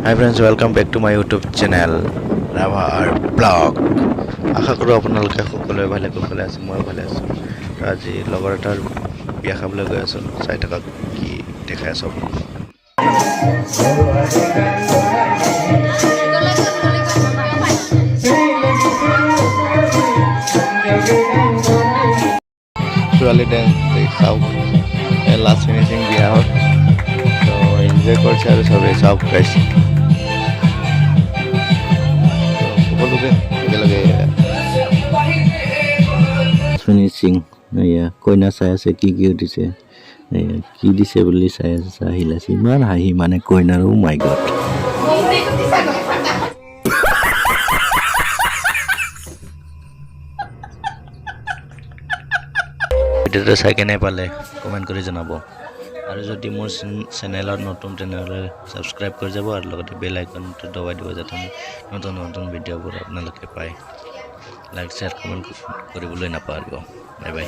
Hi friends, welcome back to my YouTube channel Ravar Blog. আশা কৰোঁ আপোনালোকে সকলোৱে ভালে কুশলে আছে, মই ভালে আছোঁ। আজি লগৰ এটাৰ বিয়া খাবলৈ গৈ আছোঁ, চাই থাকক কি দেখাই আছোঁ আপোনালোকক। ছোৱালী ডেন্স চাওক, লাষ্ট ফিনিচিং বিয়া হ'ল, তো এনজয় কৰিছে আৰু চবেই চাওক গাইছ। সকলোকে একেলগে ফিনিচিং কইনা চাই আছে, কি উঠিছে, কি দিছে বুলি চাই আছে, চাহিল আছে, ইমান হাঁহি মানে কইনাৰো মাই গড। ভিডিঅ'টো চাই কেনে পালে কমেণ্ট কৰি জনাব, আৰু যদি মোৰ চেনেলত নতুন তেনেহ'লে ছাবস্ক্ৰাইব কৰি যাব আৰু লগতে বেল আইকনটো দবাই দিব, যাতে নতুন নতুন ভিডিঅ'বোৰ আপোনালোকে পায়। লাইক শ্বেয়াৰ কমেণ্ট কৰিবলৈ নাপাহৰিব। Bye bye.